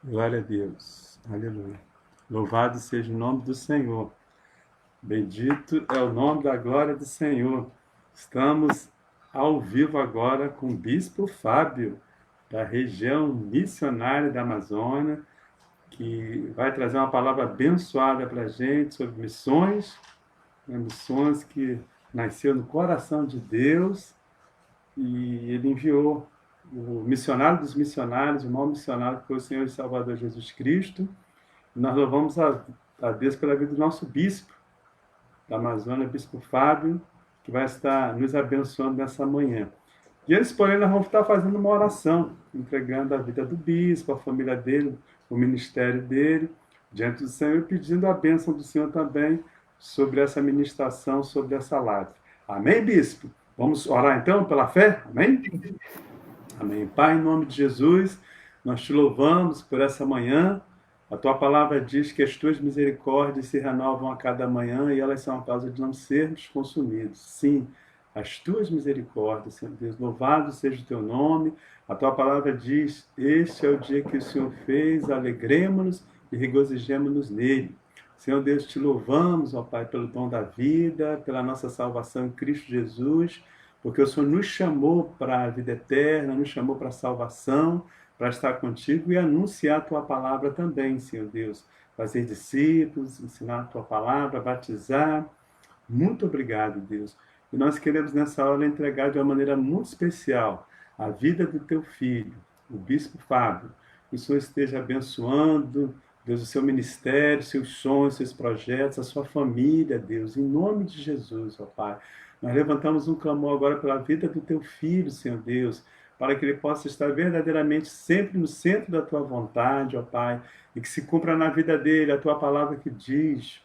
Glória a Deus. Aleluia. Louvado seja o nome do Senhor. Bendito é o nome da glória do Senhor. Estamos ao vivo agora com o Bispo Fábio, da região missionária da Amazônia, que vai trazer uma palavra abençoada para a gente sobre missões, missões que nasceu no coração de Deus, e ele enviou o missionário dos missionários, o maior missionário que foi o Senhor e Salvador Jesus Cristo. E nós louvamos a Deus pela vida do nosso bispo da Amazônia, Bispo Fábio, que vai estar nos abençoando nessa manhã. E antes, porém, nós vamos estar fazendo uma oração, entregando a vida do bispo, a família dele, o ministério dele, diante do Senhor, e pedindo a bênção do Senhor também sobre essa ministração, sobre essa live. Amém, bispo? Vamos orar então pela fé? Amém? Amém. Pai, em nome de Jesus, nós te louvamos por essa manhã. A tua palavra diz que as tuas misericórdias se renovam a cada manhã e elas são a causa de não sermos consumidos. Sim, as tuas misericórdias, Senhor Deus, louvado seja o teu nome. A tua palavra diz: este é o dia que o Senhor fez, alegremos-nos e regozijemos-nos nele. Senhor Deus, te louvamos, ó Pai, pelo dom da vida, pela nossa salvação em Cristo Jesus, porque o Senhor nos chamou para a vida eterna, nos chamou para a salvação, para estar contigo e anunciar a tua palavra também, Senhor Deus. Fazer discípulos, ensinar a tua palavra, batizar. Muito obrigado, Deus. E nós queremos nessa hora entregar de uma maneira muito especial a vida do teu filho, o Bispo Fábio. Que o Senhor esteja abençoando, Deus, o seu ministério, seus sonhos, seus projetos, a sua família, Deus, em nome de Jesus, ó Pai. Nós levantamos um clamor agora pela vida do teu filho, Senhor Deus, para que ele possa estar verdadeiramente sempre no centro da tua vontade, ó Pai, e que se cumpra na vida dele a tua palavra que diz: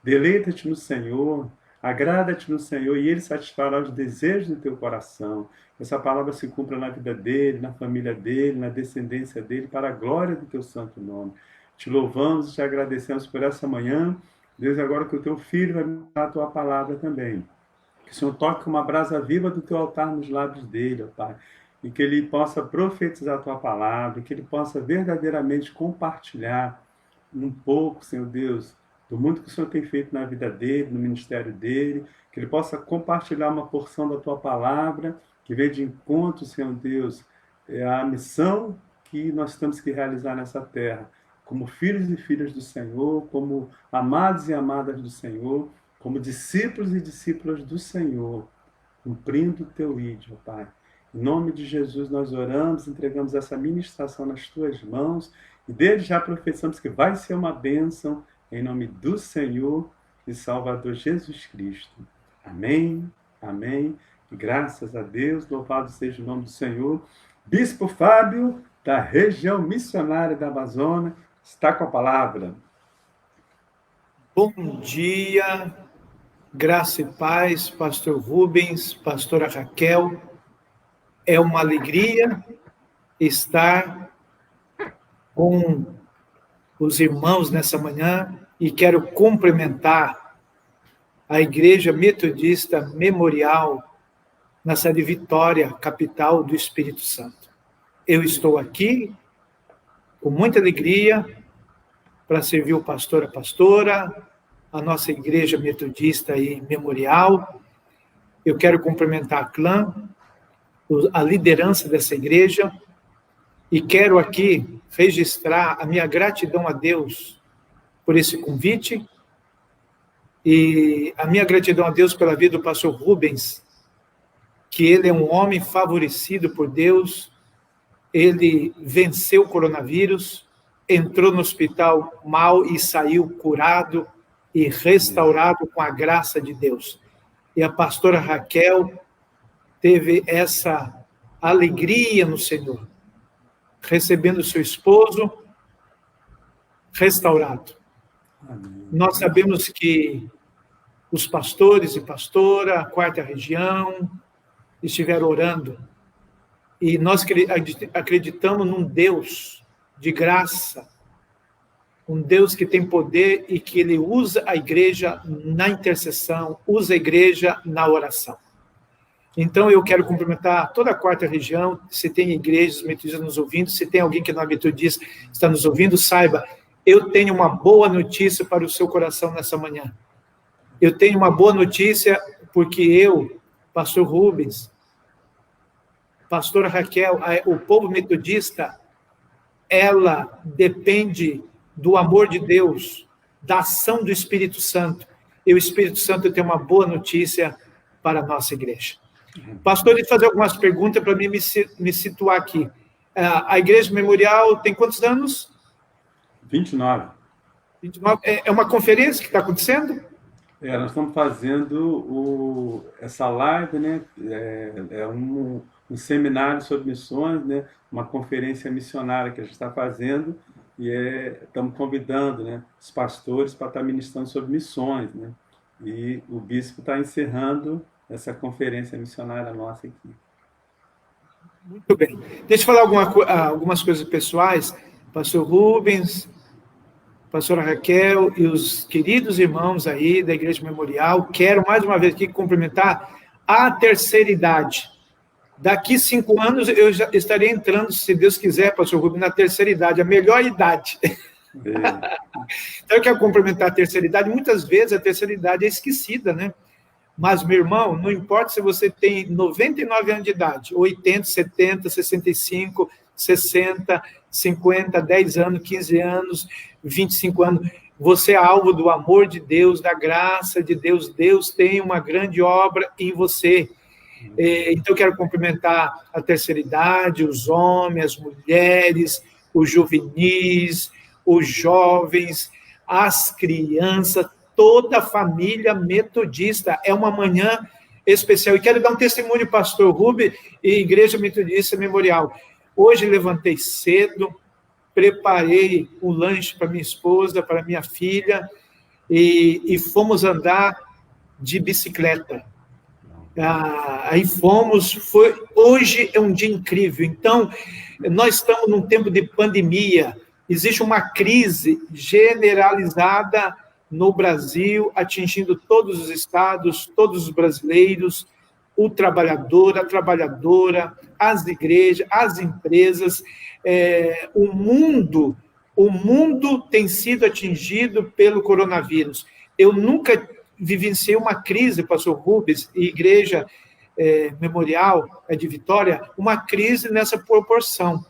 deleita-te no Senhor, agrada-te no Senhor, e ele satisfará os desejos do teu coração. Essa palavra se cumpra na vida dele, na família dele, na descendência dele, para a glória do teu santo nome. Te louvamos e te agradecemos por essa manhã. Deus, agora que o teu filho vai me dar a tua palavra também. Que o Senhor toque uma brasa viva do teu altar nos lábios dele, ó Pai. E que ele possa profetizar a tua palavra, que ele possa verdadeiramente compartilhar um pouco, Senhor Deus, do muito que o Senhor tem feito na vida dele, no ministério dele, que ele possa compartilhar uma porção da tua palavra, que venha de encontro, Senhor Deus, à missão que nós temos que realizar nessa terra, como filhos e filhas do Senhor, como amados e amadas do Senhor, como discípulos e discípulas do Senhor, cumprindo o teu ídolo, Pai. Em nome de Jesus nós oramos, entregamos essa ministração nas tuas mãos e desde já professamos que vai ser uma bênção em nome do Senhor e Salvador Jesus Cristo. Amém, amém. E graças a Deus, louvado seja o nome do Senhor. Bispo Fábio, da região missionária da Amazônia, está com a palavra. Bom dia, graça e paz, pastor Rubens, pastora Raquel. É uma alegria estar com os irmãos nessa manhã e quero cumprimentar a Igreja Metodista Memorial na cidade de Vitória, capital do Espírito Santo. Eu estou aqui com muita alegria para servir o pastor, a pastora, a nossa Igreja Metodista e Memorial. Eu quero cumprimentar a clã, a liderança dessa igreja, e quero aqui registrar a minha gratidão a Deus por esse convite e a minha gratidão a Deus pela vida do pastor Rubens, que ele é um homem favorecido por Deus. Ele venceu o coronavírus, entrou no hospital mal e saiu curado e restaurado com a graça de Deus. E a pastora Raquel teve essa alegria no Senhor, recebendo seu esposo restaurado. Amém. Nós sabemos que os pastores e pastora, a quarta região, estiveram orando, e nós acreditamos num Deus de graça, um Deus que tem poder e que ele usa a igreja na intercessão, usa a igreja na oração. Então, eu quero cumprimentar toda a quarta região. Se tem igrejas metodistas nos ouvindo, se tem alguém que não é metodista está nos ouvindo, saiba, eu tenho uma boa notícia para o seu coração nessa manhã. Eu tenho uma boa notícia porque eu, pastor Rubens, pastora Raquel, o povo metodista, ela depende do amor de Deus, da ação do Espírito Santo. E o Espírito Santo tem uma boa notícia para a nossa igreja. Pastor, deixa eu fazer algumas perguntas para mim me situar aqui. A Igreja Memorial tem quantos anos? 29. 29. É uma conferência que está acontecendo? Nós estamos fazendo essa live, né? Um seminário sobre missões, né? Uma conferência missionária que a gente está fazendo e estamos convidando, né, os pastores para estar ministrando sobre missões, né? E o bispo está encerrando essa conferência missionária nossa aqui. Muito bem. Deixa eu falar algumas coisas pessoais. Pastor Rubens, pastora Raquel e os queridos irmãos aí da Igreja Memorial, quero mais uma vez aqui cumprimentar a terceira idade. Daqui 5 anos eu já estarei entrando, se Deus quiser, pastor Rubens, na terceira idade, a melhor idade. Então eu quero cumprimentar a terceira idade. Muitas vezes a terceira idade é esquecida, né? Mas, meu irmão, não importa se você tem 99 anos de idade, 80, 70, 65, 60, 50, 10 anos, 15 anos, 25 anos, você é alvo do amor de Deus, da graça de Deus. Deus tem uma grande obra em você. Então, eu quero cumprimentar a terceira idade, os homens, as mulheres, os juvenis, os jovens, as crianças, toda a família metodista. É uma manhã especial. E quero dar um testemunho, pastor Rubens e Igreja Metodista Memorial. Hoje levantei cedo, preparei um lanche para minha esposa, para minha filha, e fomos andar de bicicleta. Aí fomos, hoje é um dia incrível. Então, nós estamos num tempo de pandemia, existe uma crise generalizada no Brasil, atingindo todos os estados, todos os brasileiros, o trabalhador, a trabalhadora, as igrejas, as empresas, o mundo tem sido atingido pelo coronavírus. Eu nunca vivenciei uma crise, pastor Rubens, e Igreja Memorial de Vitória, uma crise nessa proporção.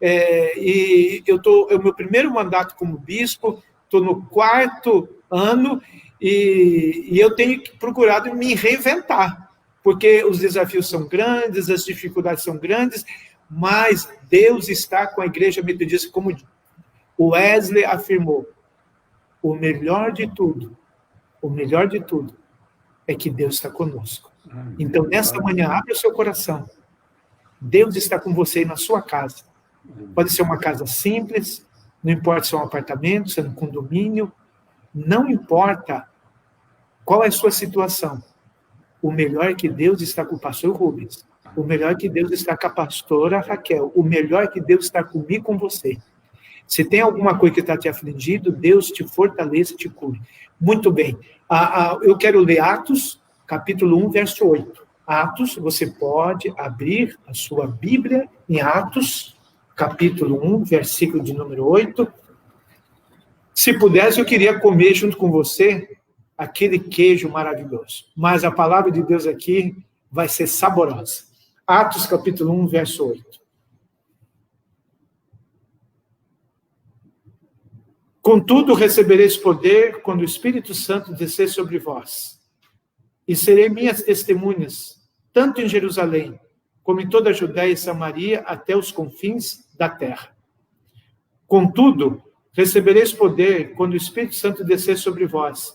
E é o meu primeiro mandato como bispo, estou no 4º ano, e eu tenho procurado me reinventar, porque os desafios são grandes, as dificuldades são grandes, mas Deus está com a Igreja Metodista, como o Wesley afirmou, o melhor de tudo é que Deus está conosco. Então, nesta manhã, abre o seu coração. Deus está com você aí na sua casa. Pode ser uma casa simples, não importa se é um apartamento, se é um condomínio, não importa qual é a sua situação. O melhor é que Deus está com o pastor Rubens. O melhor é que Deus está com a pastora Raquel. O melhor é que Deus está comigo e com você. Se tem alguma coisa que está te afligindo, Deus te fortaleça e te cure. Muito bem. Eu quero ler Atos, capítulo 1, verso 8. Atos, você pode abrir a sua Bíblia em Atos, capítulo 1, versículo de número 8. Se pudesse, eu queria comer junto com você aquele queijo maravilhoso. Mas a palavra de Deus aqui vai ser saborosa. Atos, capítulo 1, verso 8. Contudo, recebereis poder quando o Espírito Santo descer sobre vós. E serei minhas testemunhas, tanto em Jerusalém, como em toda a Judéia e Samaria, até os confins da terra. Contudo, recebereis poder quando o Espírito Santo descer sobre vós.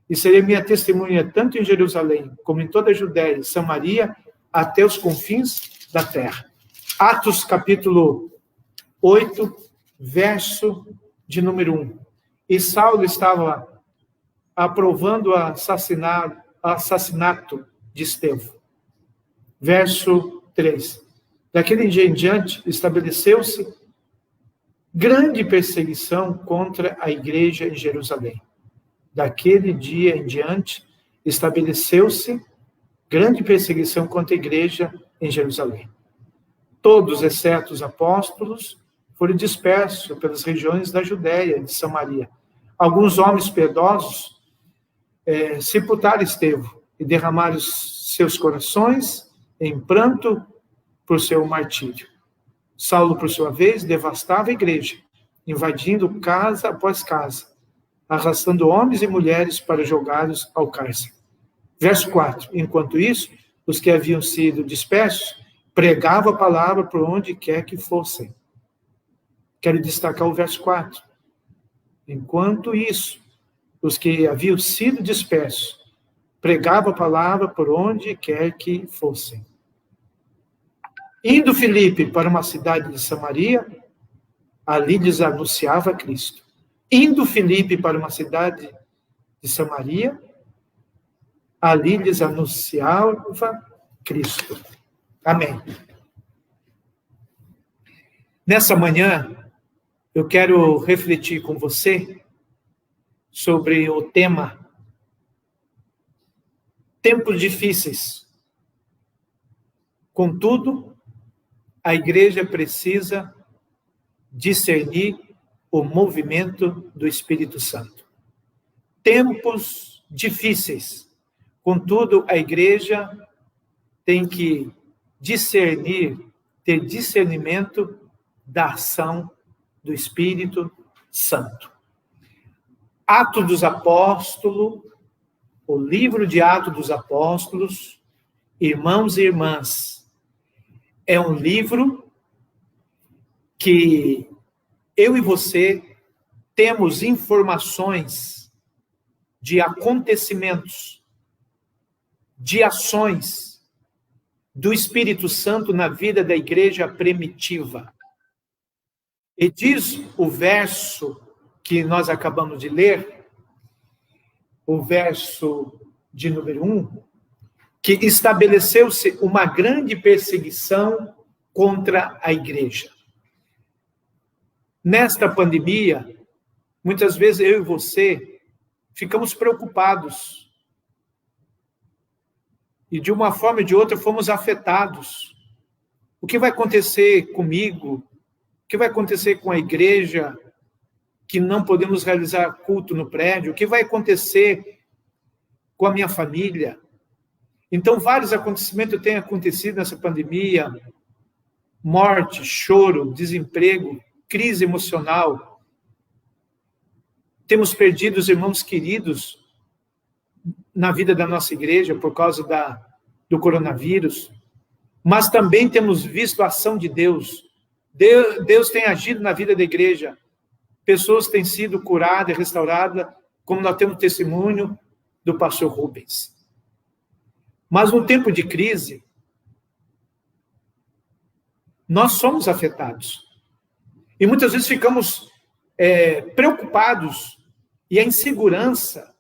E serei minha testemunha, tanto em Jerusalém, como em toda a Judéia e Samaria, até os confins da terra. Atos, capítulo 8, verso de número 1. E Saulo estava aprovando o assassinato de Estevão. Verso 3. Daquele dia em diante, estabeleceu-se grande perseguição contra a igreja em Jerusalém. Daquele dia em diante, estabeleceu-se grande perseguição contra a igreja em Jerusalém. Todos, exceto os apóstolos, foram dispersos pelas regiões da Judéia e de Samaria. Alguns homens piedosos sepultaram Estevão e derramaram seus corações em pranto por seu martírio. Saulo, por sua vez, devastava a igreja, invadindo casa após casa, arrastando homens e mulheres para jogá-los ao cárcere. Verso 4. Enquanto isso, os que haviam sido dispersos pregavam a palavra por onde quer que fossem. Quero destacar o verso 4. Enquanto isso, os que haviam sido dispersos pregavam a palavra por onde quer que fossem. Indo Filipe para uma cidade de Samaria, ali lhes anunciava Cristo. Indo Filipe para uma cidade de Samaria, ali lhes anunciava Cristo. Amém. Nessa manhã, eu quero refletir com você sobre o tema tempos difíceis. Contudo, a igreja precisa discernir o movimento do Espírito Santo. Tempos difíceis. Contudo, a igreja tem que discernir, ter discernimento da ação do Espírito Santo. Atos dos Apóstolos, o livro de Atos dos Apóstolos, irmãos e irmãs, é um livro que eu e você temos informações de acontecimentos, de ações do Espírito Santo na vida da igreja primitiva. E diz o verso que nós acabamos de ler, o verso de número 1, que estabeleceu-se uma grande perseguição contra a igreja. Nesta pandemia, muitas vezes eu e você ficamos preocupados. E de uma forma ou de outra fomos afetados. O que vai acontecer comigo? O que vai acontecer com a igreja que não podemos realizar culto no prédio? O que vai acontecer com a minha família? Então, vários acontecimentos têm acontecido nessa pandemia. Morte, choro, desemprego, crise emocional. Temos perdido os irmãos queridos na vida da nossa igreja por causa do coronavírus. Mas também temos visto a ação de Deus. Deus tem agido na vida da igreja. Pessoas têm sido curadas e restauradas, como nós temos testemunho do pastor Rubens. Mas no tempo de crise, nós somos afetados. E muitas vezes ficamos preocupados e a insegurança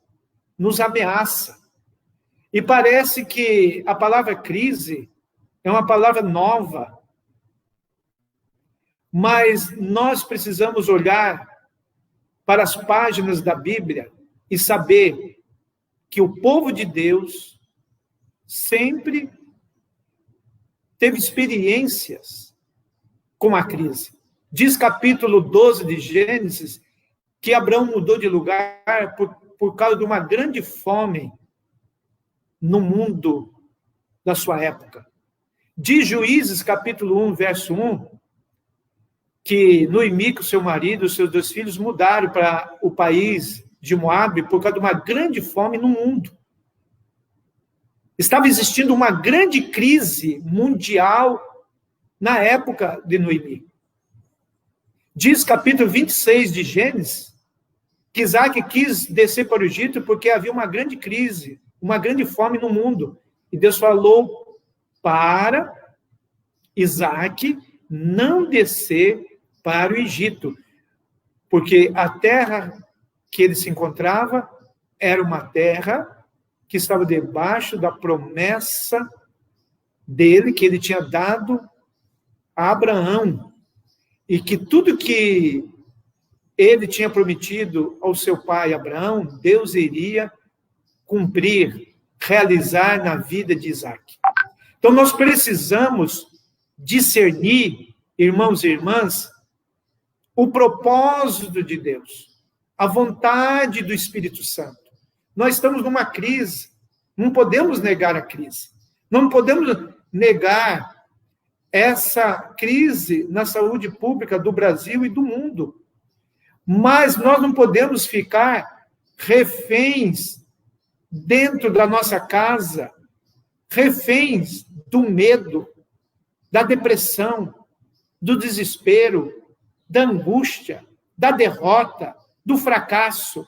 nos ameaça. E parece que a palavra crise é uma palavra nova, mas nós precisamos olhar para as páginas da Bíblia e saber que o povo de Deus sempre teve experiências com a crise. Diz capítulo 12 de Gênesis que Abraão mudou de lugar por causa de uma grande fome no mundo da sua época. Diz Juízes capítulo 1, verso 1, que Noemi, seu marido, seus 2 filhos, mudaram para o país de Moabe por causa de uma grande fome no mundo. Estava existindo uma grande crise mundial na época de Noemi. Diz capítulo 26 de Gênesis que Isaac quis descer para o Egito porque havia uma grande crise, uma grande fome no mundo. E Deus falou para Isaac não descer para o Egito, porque a terra que ele se encontrava era uma terra que estava debaixo da promessa dele, que ele tinha dado a Abraão, e que tudo que ele tinha prometido ao seu pai Abraão, Deus iria cumprir, realizar na vida de Isaac. Então, nós precisamos discernir, irmãos e irmãs, o propósito de Deus, a vontade do Espírito Santo. Nós estamos numa crise, não podemos negar a crise, não podemos negar essa crise na saúde pública do Brasil e do mundo. Mas nós não podemos ficar reféns dentro da nossa casa, reféns do medo, da depressão, do desespero, da angústia, da derrota, do fracasso.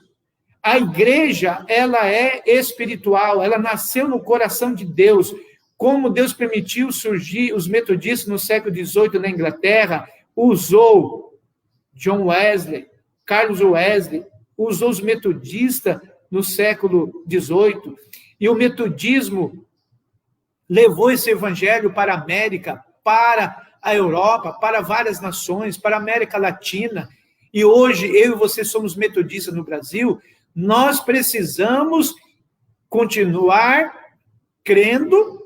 A igreja, ela é espiritual, ela nasceu no coração de Deus. Como Deus permitiu surgir os metodistas no século XVIII na Inglaterra, usou John Wesley, Carlos Wesley, usou os metodistas no século XVIII, e o metodismo levou esse evangelho para a América, para a Europa, para várias nações, para a América Latina, e hoje eu e você somos metodistas no Brasil. Nós precisamos continuar crendo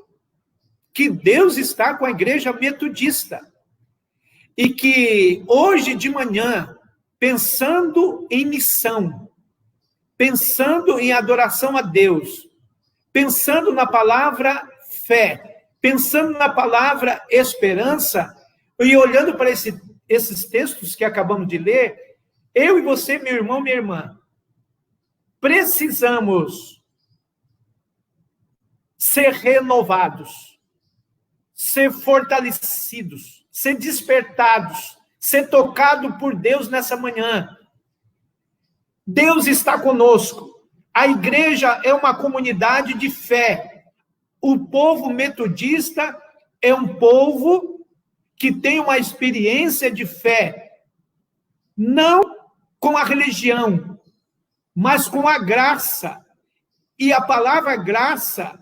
que Deus está com a igreja metodista, e que hoje de manhã, pensando em missão, pensando em adoração a Deus, pensando na palavra fé, pensando na palavra esperança, e olhando para esses textos que acabamos de ler, eu e você, meu irmão, minha irmã, precisamos ser renovados, ser fortalecidos, ser despertados, ser tocado por Deus nessa manhã. Deus está conosco. A igreja é uma comunidade de fé. O povo metodista é um povo que tem uma experiência de fé, não com a religião, mas com a graça. E a palavra graça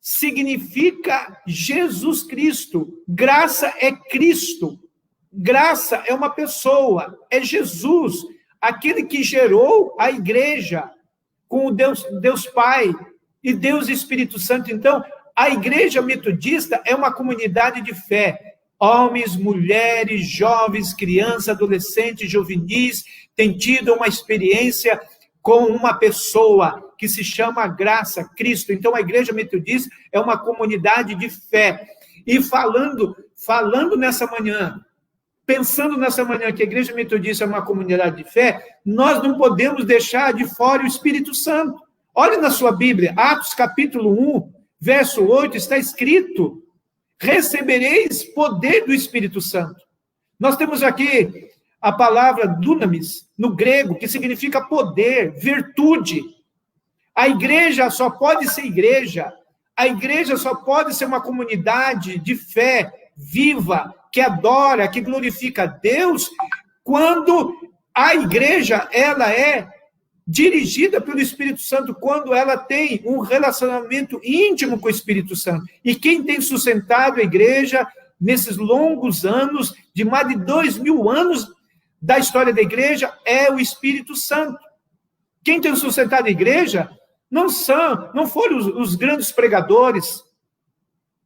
significa Jesus Cristo. Graça é Cristo. Graça é uma pessoa, é Jesus, aquele que gerou a igreja com o Deus Pai e Deus Espírito Santo. Então, a igreja metodista é uma comunidade de fé. Homens, mulheres, jovens, crianças, adolescentes, juvenis, têm tido uma experiência com uma pessoa que se chama Graça, Cristo. Então, a igreja metodista é uma comunidade de fé. E falando nessa manhã, pensando nessa manhã que a igreja metodista é uma comunidade de fé, nós não podemos deixar de fora o Espírito Santo. Olhe na sua Bíblia, Atos capítulo 1, verso 8, está escrito: recebereis poder do Espírito Santo. Nós temos aqui a palavra dunamis, no grego, que significa poder, virtude. A igreja só pode ser igreja, a igreja só pode ser uma comunidade de fé viva, que adora, que glorifica a Deus, quando a igreja, ela é dirigida pelo Espírito Santo, quando ela tem um relacionamento íntimo com o Espírito Santo. E quem tem sustentado a igreja nesses longos anos, de mais de 2000 anos da história da igreja, é o Espírito Santo. Quem tem sustentado a igreja não foram os grandes pregadores,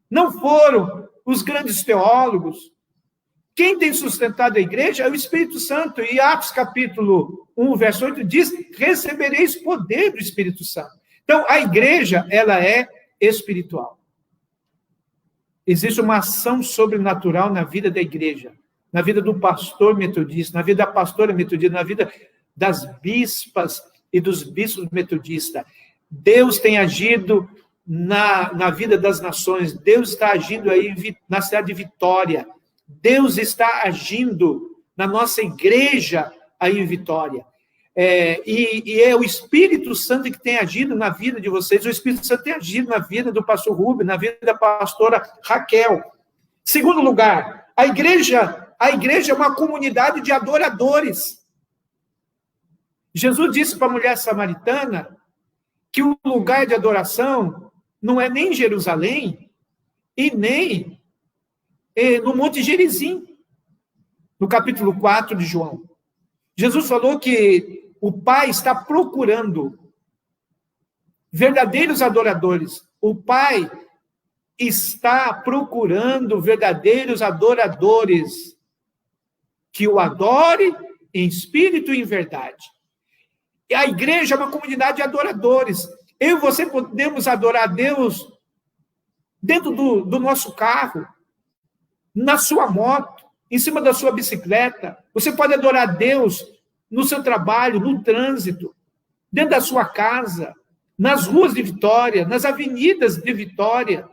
não foram os grandes teólogos. Quem tem sustentado a igreja é o Espírito Santo. E Atos capítulo 1, verso 8 diz: recebereis poder do Espírito Santo. Então, a igreja, ela é espiritual. Existe uma ação sobrenatural na vida da igreja, na vida do pastor metodista, na vida da pastora metodista, na vida das bispas e dos bispos metodistas. Deus tem agido na vida das nações. Deus está agindo aí na cidade de Vitória. Deus está agindo na nossa igreja aí em Vitória. E é o Espírito Santo que tem agido na vida de vocês. O Espírito Santo tem agido na vida do pastor Rubens, na vida da pastora Raquel. Segundo lugar, a igreja é uma comunidade de adoradores. Jesus disse para a mulher samaritana que o lugar de adoração não é nem Jerusalém e nem no Monte Gerizim, no capítulo 4 de João. Jesus falou que o Pai está procurando verdadeiros adoradores. O Pai está procurando verdadeiros adoradores que o adore em espírito e em verdade. E a igreja é uma comunidade de adoradores. Eu e você podemos adorar a Deus dentro do nosso carro, na sua moto, em cima da sua bicicleta. Você pode adorar a Deus no seu trabalho, no trânsito, dentro da sua casa, nas ruas de Vitória, nas avenidas de Vitória.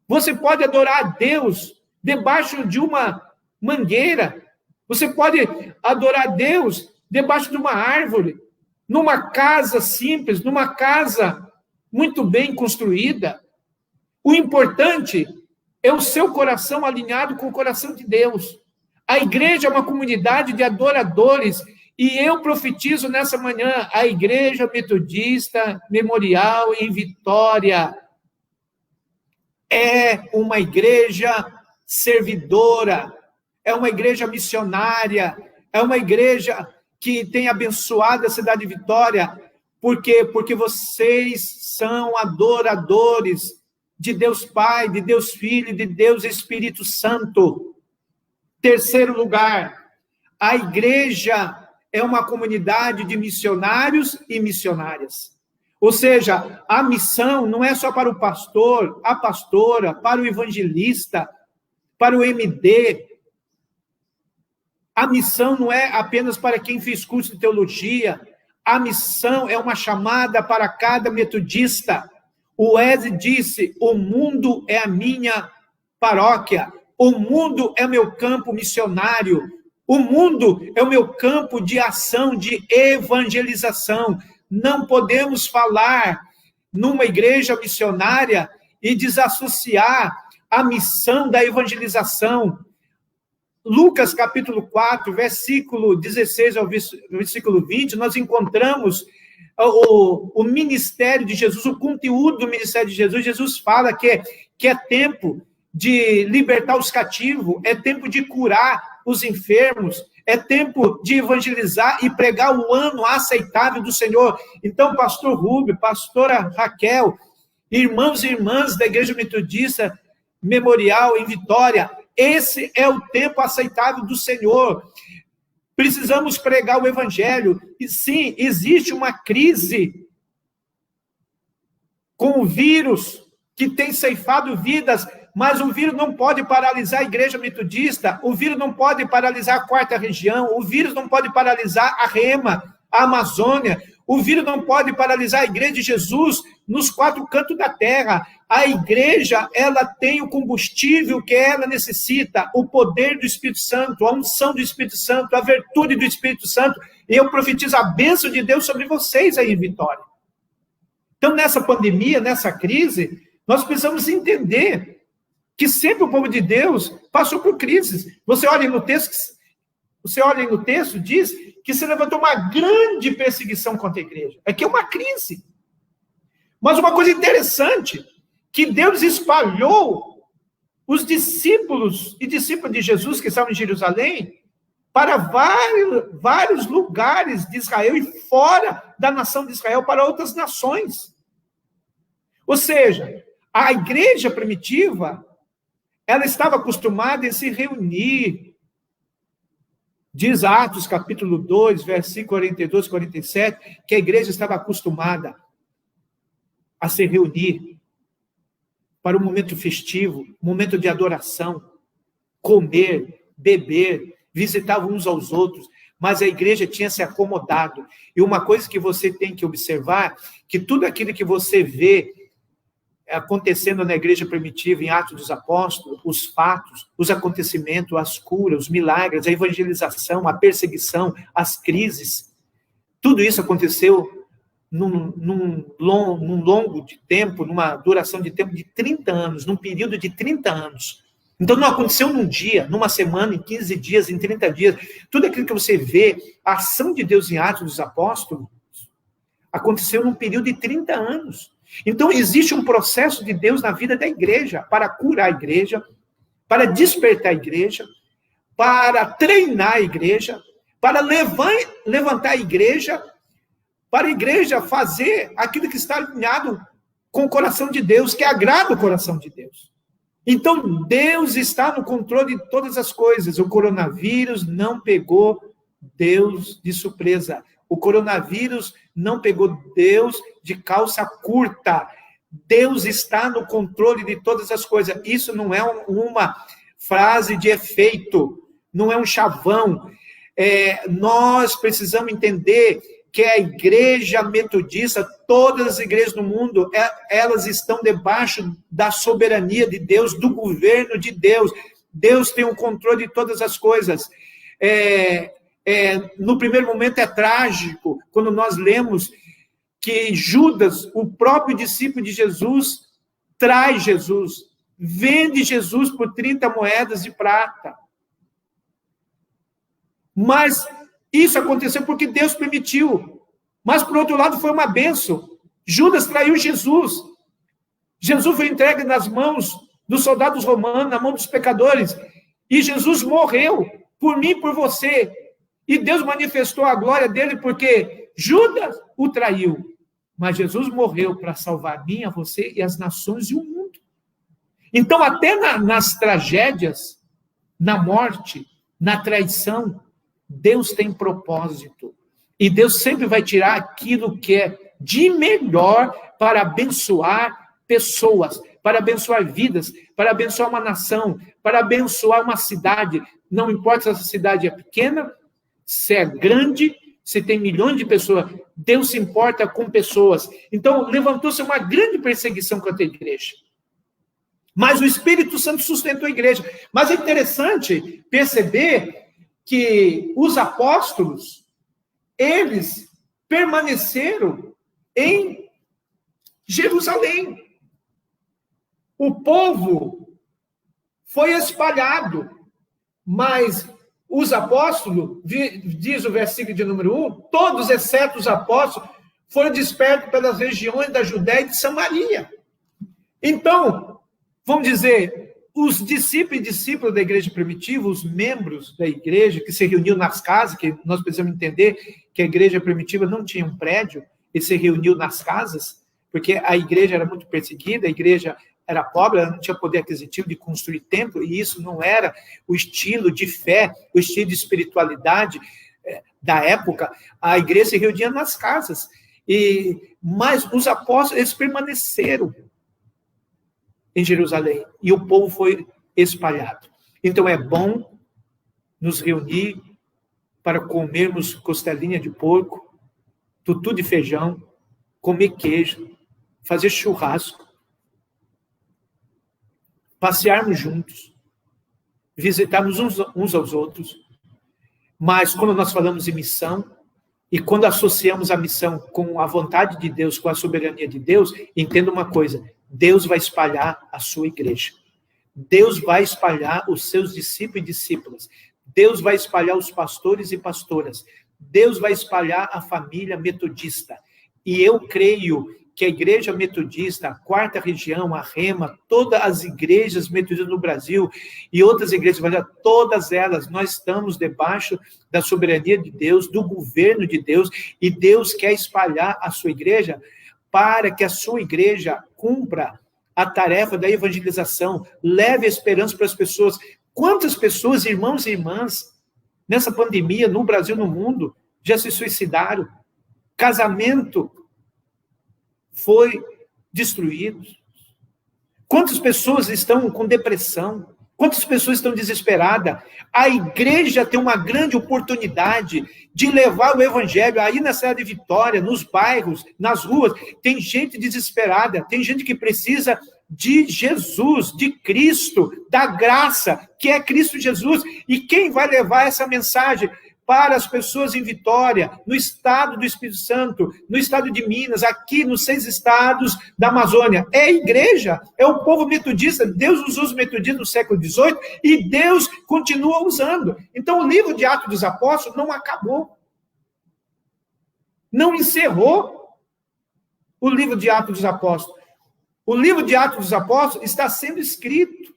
Você pode adorar a Deus debaixo de uma mangueira. Você pode adorar a Deus debaixo de uma árvore, numa casa simples, numa casa muito bem construída. O importante é o seu coração alinhado com o coração de Deus. A igreja é uma comunidade de adoradores. E eu profetizo nessa manhã, a Igreja Metodista Memorial em Vitória é uma igreja servidora, é uma igreja missionária, é uma igreja que tem abençoado a cidade de Vitória. Por quê? Porque vocês são adoradores de Deus Pai, de Deus Filho, de Deus Espírito Santo. Terceiro lugar, a igreja é uma comunidade de missionários e missionárias. Ou seja, a missão não é só para o pastor, a pastora, para o evangelista, para o MD. A missão não é apenas para quem fez curso de teologia. A missão é uma chamada para cada metodista. O Wesley disse, o mundo é a minha paróquia. O mundo é o meu campo missionário. O mundo é o meu campo de ação, de evangelização. Não podemos falar numa igreja missionária e desassociar a missão da evangelização. Lucas, capítulo 4, versículo 16 ao versículo 20, nós encontramos o ministério de Jesus, o conteúdo do ministério de Jesus. Jesus fala que é tempo de libertar os cativos, é tempo de curar os enfermos, é tempo de evangelizar e pregar o ano aceitável do Senhor. Então, pastor Rubem, pastora Raquel, irmãos e irmãs da Igreja Metodista Memorial em Vitória, esse é o tempo aceitável do Senhor. Precisamos pregar o evangelho. E sim, existe uma crise com o vírus que tem ceifado vidas, mas o vírus não pode paralisar a Igreja Metodista, o vírus não pode paralisar a Quarta Região, o vírus não pode paralisar a Rema, a Amazônia, o vírus não pode paralisar a Igreja de Jesus nos quatro cantos da terra. A igreja, ela tem o combustível que ela necessita, o poder do Espírito Santo, a unção do Espírito Santo, a virtude do Espírito Santo, e eu profetizo a bênção de Deus sobre vocês aí em Vitória. Então, nessa pandemia, nessa crise, nós precisamos entender que sempre o povo de Deus passou por crises. Você olha no texto, diz que se levantou uma grande perseguição contra a igreja. Aqui é uma crise. Mas uma coisa interessante, que Deus espalhou os discípulos e discípulas de Jesus que estavam em Jerusalém para vários lugares de Israel e fora da nação de Israel para outras nações. Ou seja, a igreja primitiva, ela estava acostumada a se reunir. Diz Atos, capítulo 2, versículo 42, 47, que a igreja estava acostumada a se reunir para um momento festivo, momento de adoração, comer, beber, visitar uns aos outros, mas a igreja tinha se acomodado. E uma coisa que você tem que observar, que tudo aquilo que você vê acontecendo na igreja primitiva, em Atos dos Apóstolos, os fatos, os acontecimentos, as curas, os milagres, a evangelização, a perseguição, as crises, tudo isso aconteceu num longo de tempo, numa duração de tempo de 30 anos, num período de 30 anos. Então, não aconteceu num dia, numa semana, em 15 dias, em 30 dias. Tudo aquilo que você vê, a ação de Deus em Atos dos Apóstolos, aconteceu num período de 30 anos. Então, existe um processo de Deus na vida da igreja, para curar a igreja, para despertar a igreja, para treinar a igreja, para levantar a igreja, para a igreja fazer aquilo que está alinhado com o coração de Deus, que agrada o coração de Deus. Então, Deus está no controle de todas as coisas. O coronavírus não pegou Deus de surpresa. O coronavírus não pegou Deus de calça curta. Deus está no controle de todas as coisas. Isso não é uma frase de efeito, não é um chavão. Nós precisamos entender que a igreja metodista, todas as igrejas no mundo, elas estão debaixo da soberania de Deus, do governo de Deus. Deus tem o controle de todas as coisas. No primeiro momento é trágico, quando nós lemos que Judas, o próprio discípulo de Jesus, traz Jesus, vende Jesus por 30 moedas de prata. Mas isso aconteceu porque Deus permitiu. Mas, por outro lado, foi uma bênção. Judas traiu Jesus. Jesus foi entregue nas mãos dos soldados romanos, na mão dos pecadores. E Jesus morreu por mim e por você. E Deus manifestou a glória dele porque Judas o traiu. Mas Jesus morreu para salvar a mim, a você e as nações e o mundo. Então, até nas tragédias, na morte, na traição, Deus tem propósito. E Deus sempre vai tirar aquilo que é de melhor para abençoar pessoas, para abençoar vidas, para abençoar uma nação, para abençoar uma cidade. Não importa se essa cidade é pequena, se é grande, se tem milhões de pessoas. Deus se importa com pessoas. Então, levantou-se uma grande perseguição contra a igreja. Mas o Espírito Santo sustentou a igreja. Mas é interessante perceber que os apóstolos, eles permaneceram em Jerusalém. O povo foi espalhado, mas os apóstolos, diz o versículo de número 1, todos exceto os apóstolos, foram dispersos pelas regiões da Judéia e de Samaria. Então, vamos dizer, os discípulos e discípulas da igreja primitiva, os membros da igreja que se reuniam nas casas, que nós precisamos entender que a igreja primitiva não tinha um prédio, e se reuniu nas casas, porque a igreja era muito perseguida, a igreja era pobre, ela não tinha poder aquisitivo de construir templo, e isso não era o estilo de fé, o estilo de espiritualidade da época. A igreja se reunia nas casas, mas os apóstolos, eles permaneceram em Jerusalém, e o povo foi espalhado. Então é bom nos reunir para comermos costelinha de porco, tutu de feijão, comer queijo, fazer churrasco, passearmos juntos, visitarmos uns aos outros. Mas quando nós falamos em missão, e quando associamos a missão com a vontade de Deus, com a soberania de Deus, entenda uma coisa: Deus vai espalhar a sua igreja. Deus vai espalhar os seus discípulos e discípulas. Deus vai espalhar os pastores e pastoras. Deus vai espalhar a família metodista. E eu creio que a igreja metodista, a quarta região, a Rema, todas as igrejas metodistas no Brasil e outras igrejas, todas elas, nós estamos debaixo da soberania de Deus, do governo de Deus, e Deus quer espalhar a sua igreja para que a sua igreja cumpra a tarefa da evangelização, leve a esperança para as pessoas. Quantas pessoas, irmãos e irmãs, nessa pandemia, no Brasil, no mundo, já se suicidaram? Casamento foi destruído. Quantas pessoas estão com depressão? Quantas pessoas estão desesperadas? A igreja tem uma grande oportunidade de levar o evangelho aí na cidade de Vitória, nos bairros, nas ruas. Tem gente desesperada, tem gente que precisa de Jesus, de Cristo, da graça, que é Cristo Jesus. E quem vai levar essa mensagem para as pessoas em Vitória, no estado do Espírito Santo, no estado de Minas, aqui nos 6 estados da Amazônia? É a igreja, é o povo metodista. Deus usou os metodistas no século XVIII e Deus continua usando. Então, o livro de Atos dos Apóstolos não acabou. Não encerrou o livro de Atos dos Apóstolos. O livro de Atos dos Apóstolos está sendo escrito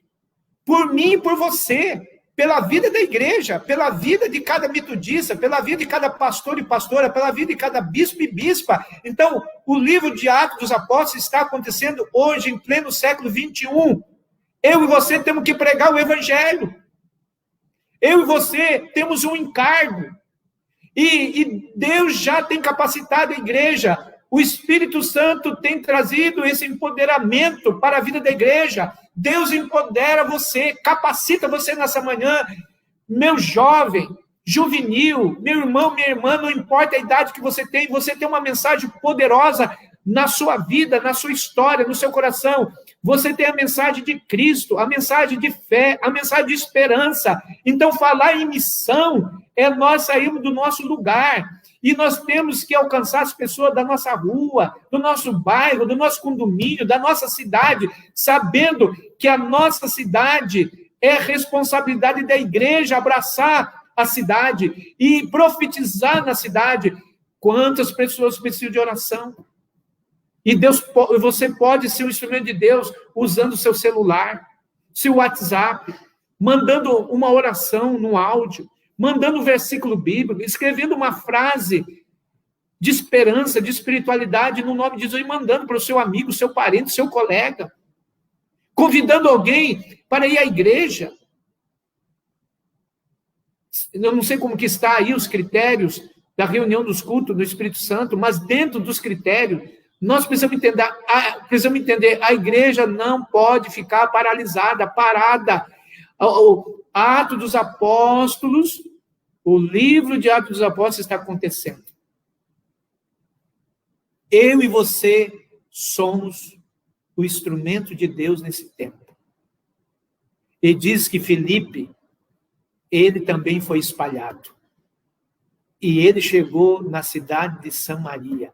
por mim e por você. pela vida da igreja, pela vida de cada metodista, pela vida de cada pastor e pastora, pela vida de cada bispo e bispa. Então, o livro de Atos dos Apóstolos está acontecendo hoje, em pleno século 21. Eu e você temos que pregar o evangelho. Eu e você temos um encargo. E Deus já tem capacitado a igreja. O Espírito Santo tem trazido esse empoderamento para a vida da igreja. Deus empodera você, capacita você nessa manhã. Meu jovem, juvenil, meu irmão, minha irmã, não importa a idade que você tem uma mensagem poderosa na sua vida, na sua história, no seu coração. Você tem a mensagem de Cristo, a mensagem de fé, a mensagem de esperança. Então, falar em missão é nós sairmos do nosso lugar. E nós temos que alcançar as pessoas da nossa rua, do nosso bairro, do nosso condomínio, da nossa cidade, sabendo que a nossa cidade é responsabilidade da igreja abraçar a cidade e profetizar na cidade. Quantas pessoas precisam de oração? E você pode ser um instrumento de Deus usando o seu celular, seu WhatsApp, mandando uma oração no áudio, mandando um versículo bíblico, escrevendo uma frase de esperança, de espiritualidade no nome de Jesus e mandando para o seu amigo, seu parente, seu colega, convidando alguém para ir à igreja. Eu não sei como que está aí os critérios da reunião dos cultos do Espírito Santo, mas dentro dos critérios, nós precisamos entender, a igreja não pode ficar paralisada, parada. O Atos dos Apóstolos, o livro de Atos dos Apóstolos está acontecendo. Eu e você somos o instrumento de Deus nesse tempo. E diz que Filipe, ele também foi espalhado. E ele chegou na cidade de Samaria.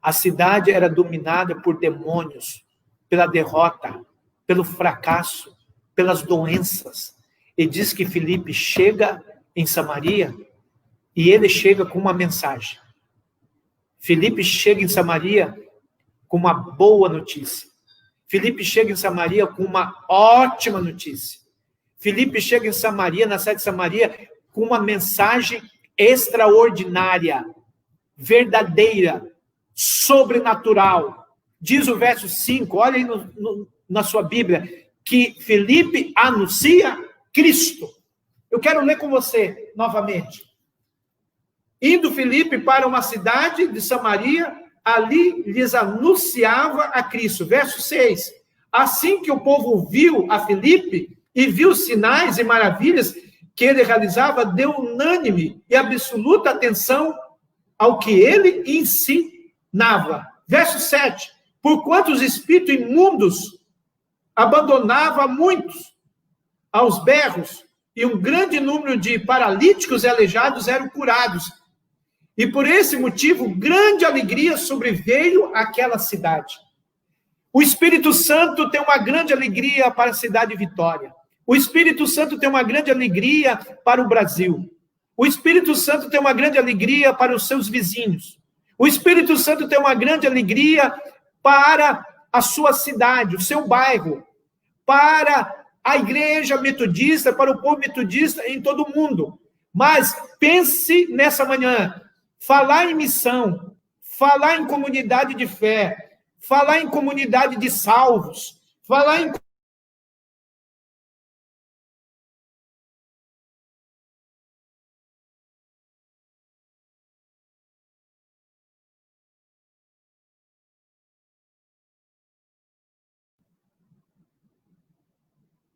A cidade era dominada por demônios, pela derrota, pelo fracasso, pelas doenças. E diz que Filipe chega em Samaria e ele chega com uma mensagem. Filipe chega em Samaria com uma boa notícia. Filipe chega em Samaria com uma ótima notícia. Filipe chega em Samaria, na cidade de Samaria, com uma mensagem extraordinária, verdadeira, sobrenatural. Diz o verso 5, olha aí na sua Bíblia, que Filipe anuncia Cristo. Eu quero ler com você novamente. Indo Filipe para uma cidade de Samaria, ali lhes anunciava a Cristo. Verso 6. Assim que o povo viu a Filipe e viu os sinais e maravilhas que ele realizava, deu unânime e absoluta atenção ao que ele ensinava. Verso 7. Porquanto os espíritos imundos abandonava muitos aos berros, e um grande número de paralíticos e aleijados eram curados. E por esse motivo, grande alegria sobreveio àquela cidade. O Espírito Santo tem uma grande alegria para a cidade de Vitória. O Espírito Santo tem uma grande alegria para o Brasil. O Espírito Santo tem uma grande alegria para os seus vizinhos. O Espírito Santo tem uma grande alegria para a sua cidade, o seu bairro, para a igreja metodista, para o povo metodista em todo o mundo. Mas pense nessa manhã, falar em missão, falar em comunidade de fé, falar em comunidade de salvos, falar em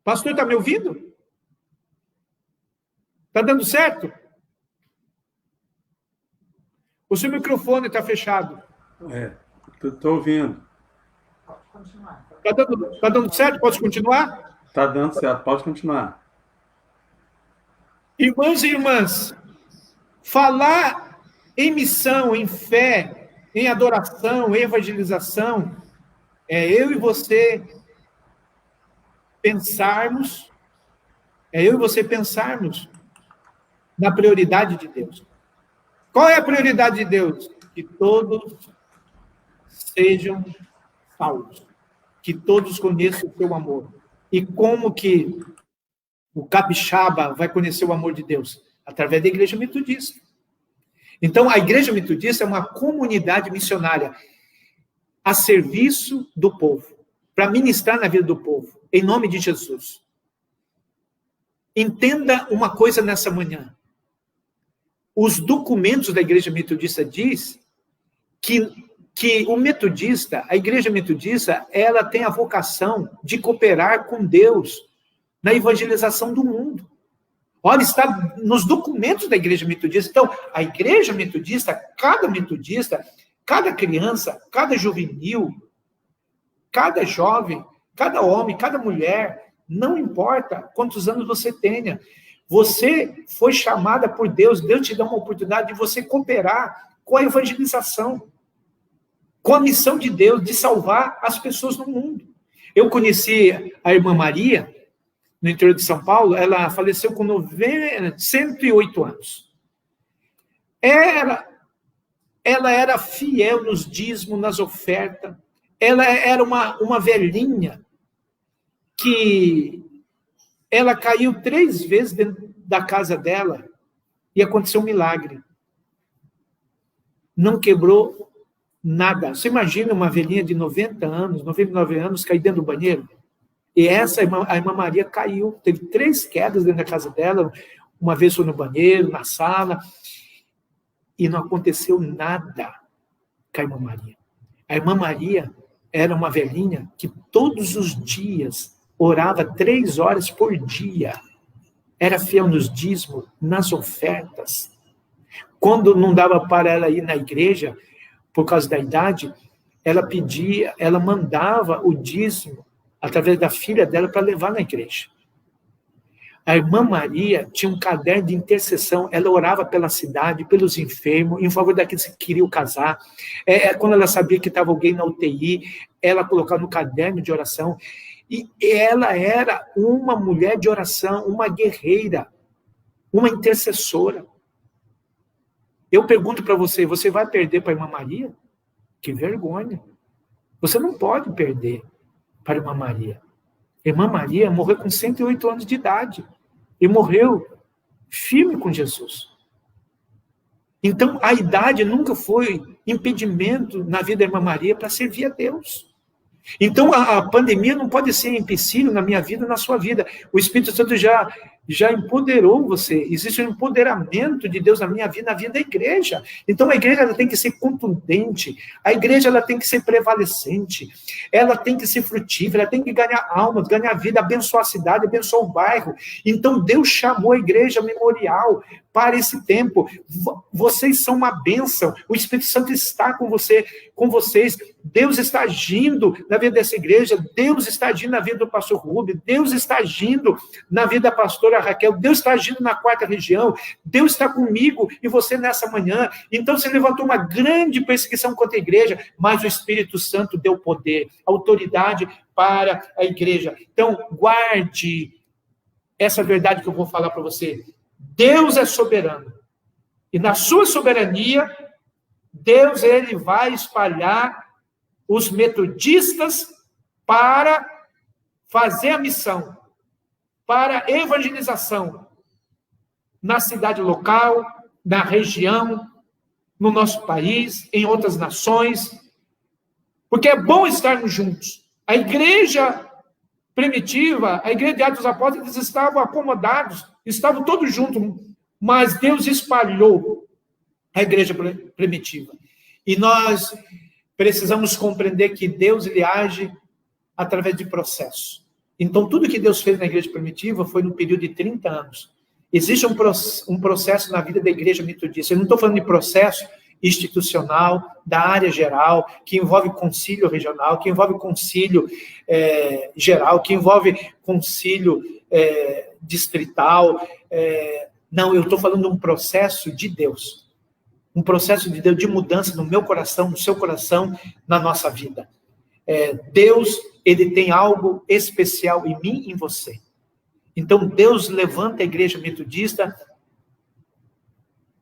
Pastor, está me ouvindo? Está dando certo? O seu microfone está fechado. Estou ouvindo. Está dando certo? Posso continuar? Está dando certo, pode continuar. Irmãos e irmãs, falar em missão, em fé, em adoração, em evangelização, é eu e você pensarmos na prioridade de Deus. Qual é a prioridade de Deus? Que todos sejam salvos, que todos conheçam o seu amor. E como que o capixaba vai conhecer o amor de Deus? Através da igreja metodista. Então, a igreja metodista é uma comunidade missionária a serviço do povo, para ministrar na vida do povo, em nome de Jesus. Entenda uma coisa nessa manhã. Os documentos da igreja metodista diz que o metodista, a igreja metodista, ela tem a vocação de cooperar com Deus na evangelização do mundo. Olha, está nos documentos da igreja metodista. Então, a igreja metodista, cada criança, cada juvenil, cada jovem, cada homem, cada mulher, não importa quantos anos você tenha, você foi chamada por Deus, Deus te dá uma oportunidade de você cooperar com a evangelização, com a missão de Deus de salvar as pessoas no mundo. Eu conheci a irmã Maria, no interior de São Paulo, ela faleceu com 108 anos. Ela era fiel nos dízimos, nas ofertas. Ela era uma velhinha que ela caiu 3 vezes dentro da casa dela e aconteceu um milagre. Não quebrou nada. Você imagina uma velhinha de 90 anos, 99 anos, cair dentro do banheiro? E a irmã Maria caiu, teve 3 quedas dentro da casa dela, uma vez foi no banheiro, na sala, e não aconteceu nada com a irmã Maria. A irmã Maria era uma velhinha que todos os dias orava 3 horas por dia, era fiel nos dízimos, nas ofertas. Quando não dava para ela ir na igreja, por causa da idade, ela mandava o dízimo através da filha dela para levar na igreja. A irmã Maria tinha um caderno de intercessão, ela orava pela cidade, pelos enfermos, em favor daqueles que queriam casar. Quando ela sabia que estava alguém na UTI, ela colocava no caderno de oração. E ela era uma mulher de oração, uma guerreira, uma intercessora. Eu pergunto para você, você vai perder para a irmã Maria? Que vergonha. Você não pode perder para a irmã Maria. A irmã Maria morreu com 108 anos de idade. E morreu firme com Jesus. Então, a idade nunca foi impedimento na vida da irmã Maria para servir a Deus. Então, a pandemia não pode ser empecilho na minha vida, na sua vida. O Espírito Santo já empoderou você. Existe um empoderamento de Deus na minha vida, na vida da igreja. Então, a igreja ela tem que ser contundente. A igreja ela tem que ser prevalecente. Ela tem que ser frutífera. Ela tem que ganhar almas, ganhar vida, abençoar a cidade, abençoar o bairro. Então, Deus chamou a igreja memorial para esse tempo. Vocês são uma bênção. O Espírito Santo está com vocês. Deus está agindo na vida dessa igreja. Deus está agindo na vida do pastor Rubens. Deus está agindo na vida da pastora Raquel. Deus está agindo na 4ª região. Deus está comigo e você nessa manhã. Então, você levantou uma grande perseguição contra a igreja, mas o Espírito Santo deu poder, autoridade para a igreja. Então, guarde essa verdade que eu vou falar para você. Deus é soberano. E na sua soberania, Deus ele vai espalhar os metodistas para fazer a missão, para evangelização na cidade local, na região, no nosso país, em outras nações, porque é bom estarmos juntos. A igreja primitiva, a igreja de Atos dos Apóstolos, eles estavam acomodados, estavam todos juntos, mas Deus espalhou a igreja primitiva. E nós precisamos compreender que Deus ele age através de processo. Então, tudo que Deus fez na igreja primitiva foi no período de 30 anos. Existe um processo na vida da igreja metodista. Eu não estou falando de processo institucional, da área geral, que envolve concílio regional, que envolve concílio geral, que envolve concílio distrital. Não, eu estou falando de um processo de Deus. Um processo de Deus, de mudança no meu coração, no seu coração, na nossa vida. Deus, ele tem algo especial em mim e em você. Então, Deus levanta a igreja metodista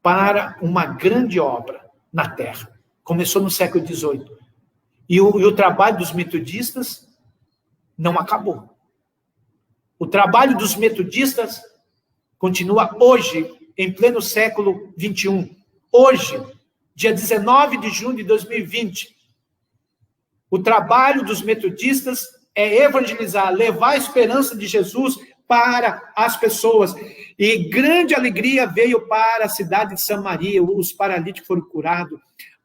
para uma grande obra na terra. Começou no século XVIII. E o trabalho dos metodistas não acabou. O trabalho dos metodistas continua hoje, em pleno século XXI. Hoje, dia 19 de junho de 2020. O trabalho dos metodistas é evangelizar, levar a esperança de Jesus para as pessoas. E grande alegria veio para a cidade de Samaria. Os paralíticos foram curados,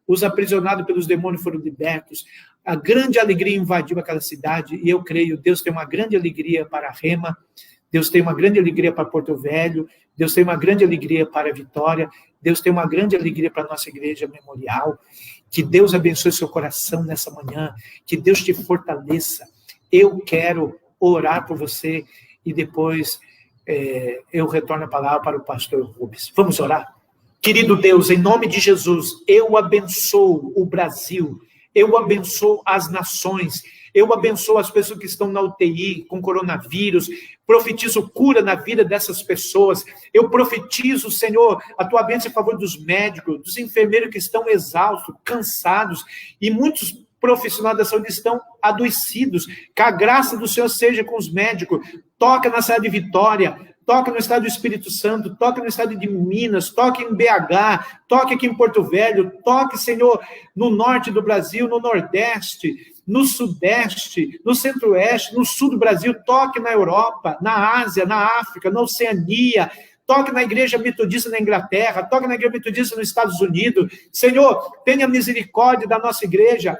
os aprisionados pelos demônios foram libertos. A grande alegria invadiu aquela cidade, e eu creio, Deus tem uma grande alegria para a Rema, Deus tem uma grande alegria para Porto Velho, Deus tem uma grande alegria para a Vitória, Deus tem uma grande alegria para a nossa igreja memorial. Que Deus abençoe seu coração nessa manhã, que Deus te fortaleça. Eu quero orar por você, e depois eu retorno a palavra para o pastor Rubens. Vamos orar? Querido Deus, em nome de Jesus, eu abençoo o Brasil, eu abençoo as nações, eu abençoo as pessoas que estão na UTI com coronavírus, profetizo cura na vida dessas pessoas, eu profetizo, Senhor, a tua bênção em favor dos médicos, dos enfermeiros que estão exaustos, cansados, e muitos profissionais da saúde estão adoecidos. Que a graça do Senhor seja com os médicos. Toca na cidade de Vitória, toca no estado do Espírito Santo, toca no estado de Minas, toque em BH, toque aqui em Porto Velho, toque, Senhor, no norte do Brasil, no nordeste, no sudeste, no centro-oeste, no sul do Brasil, toque na Europa, na Ásia, na África, na Oceania, toque na igreja metodista na Inglaterra, toque na igreja metodista nos Estados Unidos. Senhor, tenha misericórdia da nossa igreja,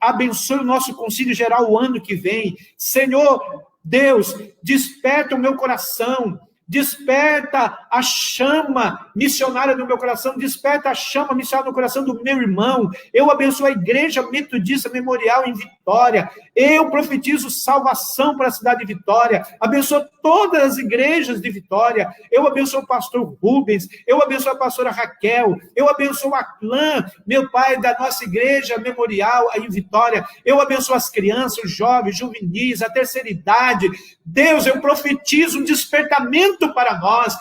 abençoe o nosso concílio geral o ano que vem. Senhor, Deus, desperta o meu coração, desperta a chama missionária no meu coração, desperta a chama missionária no coração do meu irmão. Eu abençoo a igreja metodista memorial em Vitória, eu profetizo salvação para a cidade de Vitória, abençoo todas as igrejas de Vitória, eu abençoo o pastor Rubens, eu abençoo a pastora Raquel, eu abençoo a clã, meu pai, da nossa igreja memorial aí em Vitória, eu abençoo as crianças, os jovens, juvenis, a terceira idade. Deus, eu profetizo um despertamento para nós,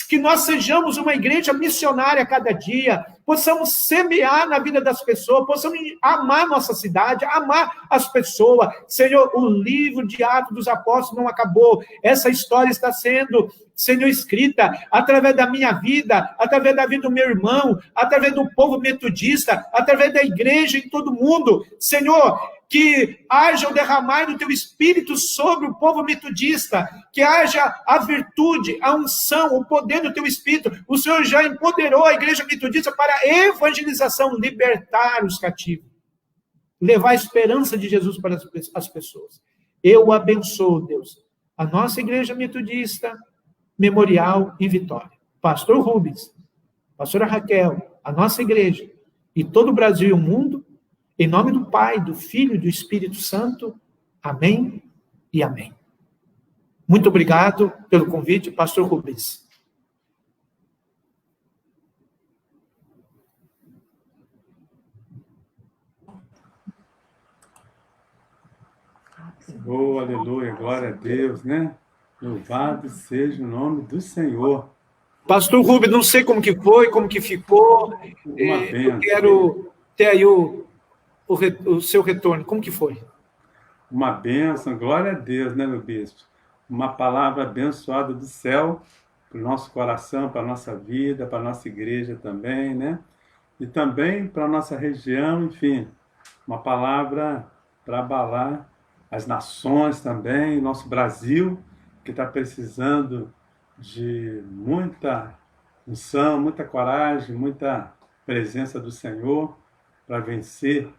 que nós sejamos uma igreja missionária a cada dia, possamos semear na vida das pessoas, possamos amar nossa cidade, amar as pessoas. Senhor, o livro de Atos dos Apóstolos não acabou, essa história está sendo, Senhor, escrita através da minha vida, através da vida do meu irmão, através do povo metodista, através da igreja em todo mundo. Senhor, que haja o derramar do teu Espírito sobre o povo metodista, que haja a virtude, a unção, o poder do teu Espírito. O Senhor já empoderou a igreja metodista para a evangelização, libertar os cativos, levar a esperança de Jesus para as pessoas. Eu abençoo, Deus, a nossa igreja metodista memorial em Vitória. Pastor Rubens, pastora Raquel, a nossa igreja e todo o Brasil e o mundo, em nome do Pai, do Filho e do Espírito Santo. Amém e amém. Muito obrigado pelo convite, pastor Rubens. Oh, aleluia, glória a Deus, né? Louvado seja o nome do Senhor. Pastor Rubens, não sei como que foi, como que ficou. Eu quero ter aí o seu retorno. Como que foi? Uma bênção, glória a Deus, né, meu bispo? Uma palavra abençoada do céu para o nosso coração, para a nossa vida, para a nossa igreja também, né? E também para a nossa região, enfim, uma palavra para abalar as nações também, nosso Brasil, que está precisando de muita unção, muita coragem, muita presença do Senhor para vencer,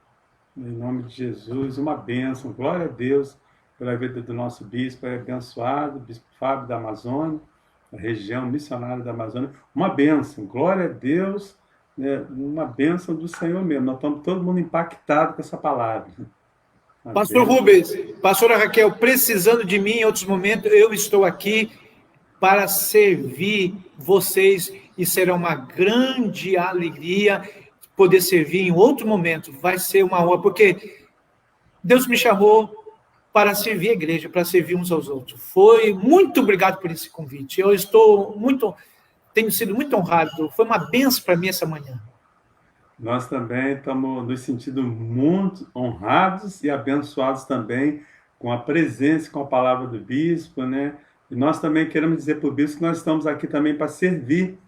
em nome de Jesus. Uma bênção, glória a Deus pela vida do nosso bispo, é abençoado, bispo Fábio da Amazônia, a região missionária da Amazônia. Uma bênção, glória a Deus, né? Uma bênção do Senhor mesmo. Nós estamos todo mundo impactado com essa palavra. Pastor Rubens, pastora Raquel, precisando de mim em outros momentos, eu estou aqui para servir vocês, e será uma grande alegria poder servir em outro momento. Vai ser uma honra, porque Deus me chamou para servir a igreja, para servir uns aos outros. Muito obrigado por esse convite. Eu tenho sido muito honrado. Foi uma bênção para mim essa manhã. Nós também estamos nos sentindo muito honrados e abençoados também com a presença, com a palavra do bispo, né? E nós também queremos dizer para o bispo que nós estamos aqui também para servir,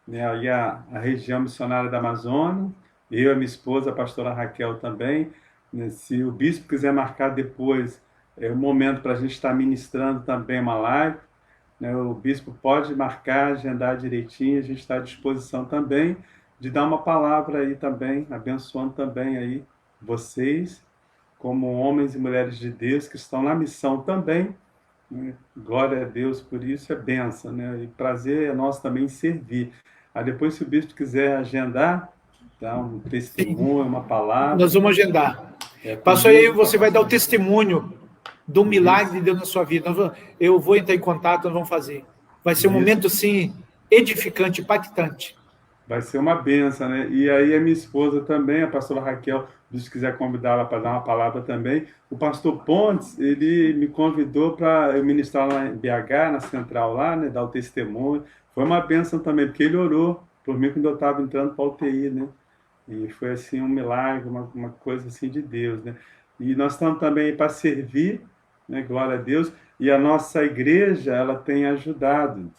né? Aí a região missionária da Amazônia, eu e a minha esposa, a pastora Raquel também, né? Se o bispo quiser marcar depois o momento para a gente estar ministrando também uma live, né? O bispo pode marcar, agendar direitinho, a gente está à disposição também de dar uma palavra aí também, abençoando também aí vocês, como homens e mulheres de Deus que estão na missão também, né? Glória a Deus por isso, é bênção, né? E prazer é nosso também servir. Aí depois, se o bispo quiser agendar, dar um testemunho, uma palavra. Nós vamos agendar. Pastor, Comigo, aí você vai dar o testemunho do milagre de Deus na sua vida. Eu vou entrar em contato, nós vamos fazer. Vai ser um momento, assim, edificante, impactante. Vai ser uma benção, né? E aí a minha esposa também, a pastora Raquel, se quiser convidá-la para dar uma palavra também. O pastor Pontes, ele me convidou para eu ministrar lá em BH, na central lá, né? Dar o testemunho. Foi uma benção também, porque ele orou por mim quando eu estava entrando para a UTI, né? E foi assim um milagre, uma coisa assim de Deus, né? E nós estamos também para servir, né? Glória a Deus. E a nossa igreja, ela tem ajudado,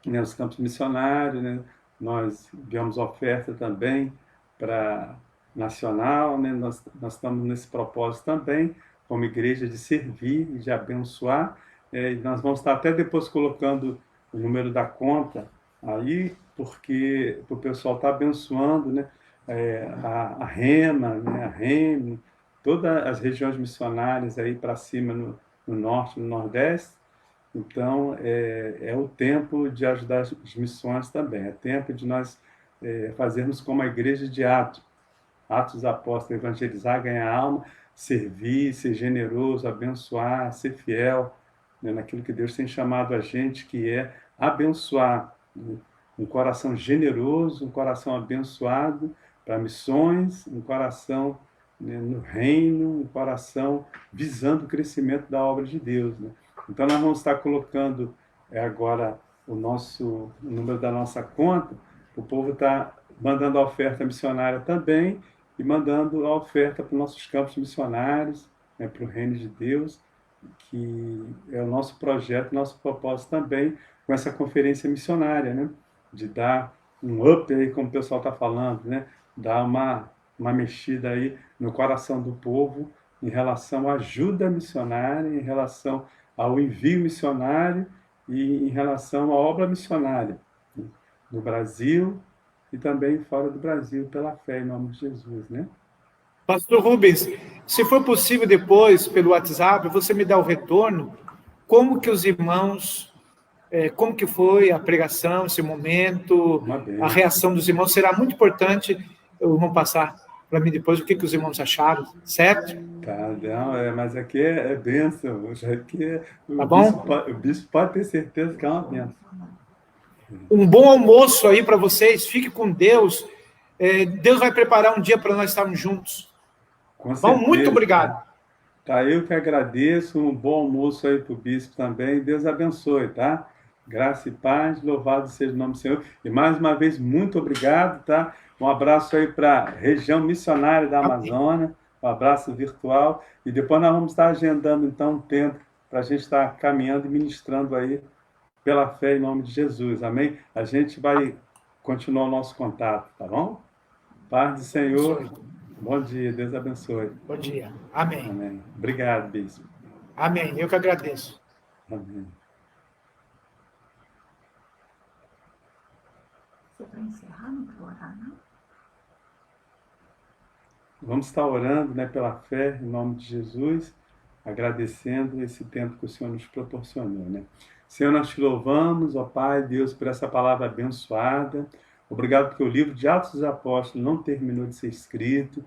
né? Os campos missionários, né? Nós enviamos oferta também para nacional, né? Nós estamos nesse propósito também, como igreja, de servir e de abençoar. E nós vamos estar até depois colocando o número da conta aí, porque o pessoal está abençoando, né? A Rema, né? A Reme, todas as regiões missionárias aí para cima no norte, no nordeste. Então, é o tempo de ajudar as missões também, é tempo de nós fazermos como a igreja de Atos dos Apóstolos, evangelizar, ganhar alma, servir, ser generoso, abençoar, ser fiel, né, naquilo que Deus tem chamado a gente, que é abençoar, né? Um coração generoso, um coração abençoado para missões, um coração, né, no reino, um coração visando o crescimento da obra de Deus, né? Então, nós vamos estar colocando agora o número da nossa conta. O povo está mandando a oferta missionária também e mandando a oferta para os nossos campos missionários, né, para o reino de Deus, que é o nosso projeto, nosso propósito também com essa conferência missionária, né, de dar um up aí, como o pessoal está falando, né, dar uma mexida aí no coração do povo em relação à ajuda missionária, em relação ao envio missionário e em relação à obra missionária, né, no Brasil e também fora do Brasil, pela fé em nome de Jesus, né? Pastor Rubens, se for possível depois, pelo WhatsApp, você me dá o retorno, como que os irmãos, como que foi a pregação, esse momento, a reação dos irmãos, será muito importante, eu vou passar para mim depois o que os irmãos acharam, certo? Tá, não, mas aqui é bênção, aqui tá bom? O bispo pode ter certeza que é uma bênção. Um bom almoço aí para vocês, fique com Deus, Deus vai preparar um dia para nós estarmos juntos. Com certeza. Bom, muito obrigado. Tá, eu que agradeço, um bom almoço aí para o bispo também, Deus abençoe, tá? Graça e paz, louvado seja o nome do Senhor. E mais uma vez, muito obrigado, tá? Um abraço aí para a região missionária da Amazônia, um abraço virtual. E depois nós vamos estar agendando, então, um tempo para a gente estar caminhando e ministrando aí pela fé em nome de Jesus, amém? A gente vai continuar o nosso contato, tá bom? Paz do Senhor. Bom dia, Deus abençoe. Bom dia. Amém. Amém. Obrigado, bispo. Amém. Eu que agradeço. Amém. Você vai encerrar, não vai orar, não? Vamos estar orando, né, pela fé, em nome de Jesus, agradecendo esse tempo que o Senhor nos proporcionou, né? Senhor, nós te louvamos, ó Pai, Deus, por essa palavra abençoada. Obrigado porque o livro de Atos dos Apóstolos não terminou de ser escrito.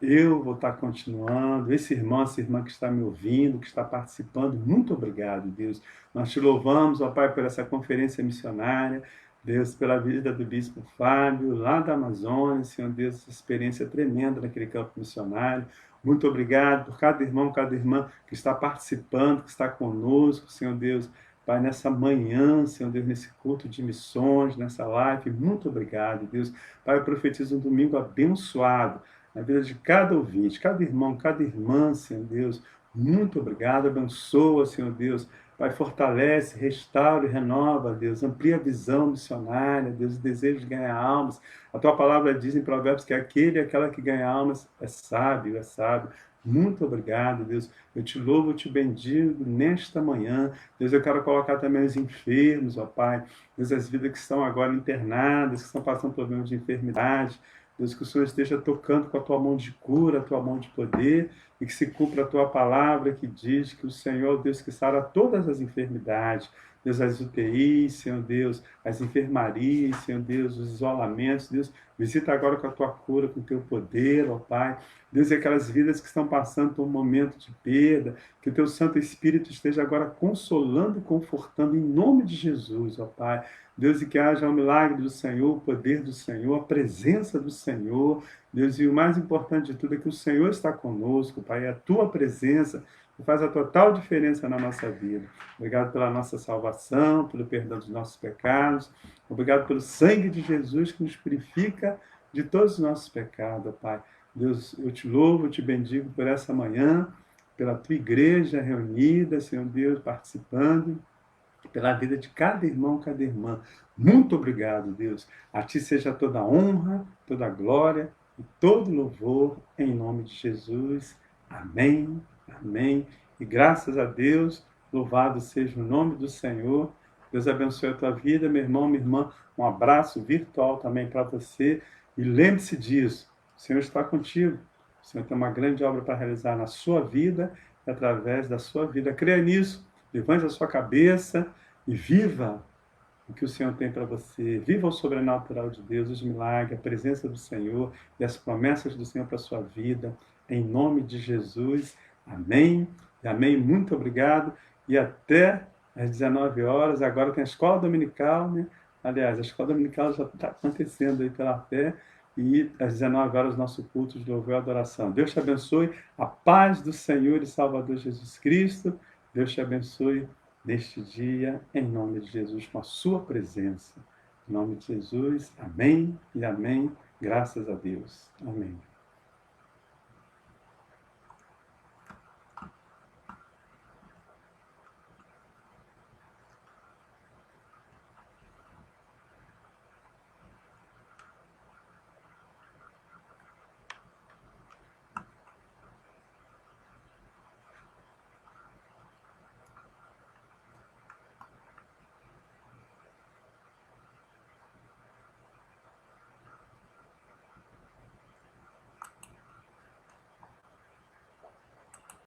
Eu vou estar continuando. Esse irmão, essa irmã que está me ouvindo, que está participando, muito obrigado, Deus. Nós te louvamos, ó Pai, por essa conferência missionária. Deus, pela vida do bispo Fábio, lá da Amazônia, Senhor Deus, essa experiência tremenda naquele campo missionário. Muito obrigado por cada irmão, cada irmã que está participando, que está conosco, Senhor Deus. Pai, nessa manhã, Senhor Deus, nesse culto de missões, nessa live, muito obrigado, Deus. Pai, eu profetizo um domingo abençoado na vida de cada ouvinte, cada irmão, cada irmã, Senhor Deus. Muito obrigado. Abençoa, Senhor Deus. Pai, fortalece, restaura e renova, Deus. Amplia a visão missionária, Deus, o desejo de ganhar almas. A tua palavra diz em Provérbios que aquele e aquela que ganha almas é sábio, é sábio. Muito obrigado, Deus. Eu te louvo, eu te bendigo nesta manhã. Deus, eu quero colocar também os enfermos, ó Pai. Deus, as vidas que estão agora internadas, que estão passando problemas de enfermidade. Deus, que o Senhor esteja tocando com a tua mão de cura, a tua mão de poder, e que se cumpra a tua palavra que diz que o Senhor é o Deus que sara todas as enfermidades. Deus, as UTIs, Senhor Deus, as enfermarias, Senhor Deus, os isolamentos, Deus, visita agora com a tua cura, com o teu poder, ó Pai. Deus, e aquelas vidas que estão passando por um momento de perda, que o teu Santo Espírito esteja agora consolando e confortando em nome de Jesus, ó Pai. Deus, e que haja o milagre do Senhor, o poder do Senhor, a presença do Senhor. Deus, e o mais importante de tudo é que o Senhor está conosco, Pai, é a tua presença que faz a total diferença na nossa vida. Obrigado pela nossa salvação, pelo perdão dos nossos pecados. Obrigado pelo sangue de Jesus que nos purifica de todos os nossos pecados, Pai. Deus, eu te louvo, eu te bendigo por essa manhã, pela tua igreja reunida, Senhor Deus, participando, pela vida de cada irmão, cada irmã. Muito obrigado, Deus. A ti seja toda a honra, toda a glória e todo louvor, em nome de Jesus. Amém, amém. E graças a Deus, louvado seja o nome do Senhor. Deus abençoe a tua vida, meu irmão, minha irmã. Um abraço virtual também para você. E lembre-se disso, o Senhor está contigo. O Senhor tem uma grande obra para realizar na sua vida e através da sua vida. Creia nisso, levante a sua cabeça e viva o que o Senhor tem para você. Viva o sobrenatural de Deus, os milagres, a presença do Senhor e as promessas do Senhor para a sua vida. Em nome de Jesus. Amém. E amém. Muito obrigado. E até às 19 horas. Agora tem a escola dominical, né? Aliás, a escola dominical já está acontecendo aí pela fé. E às 19 horas, nosso culto de louvor e adoração. Deus te abençoe. A paz do Senhor e Salvador Jesus Cristo. Deus te abençoe neste dia, em nome de Jesus, com a sua presença. Em nome de Jesus, amém e amém. Graças a Deus. Amém.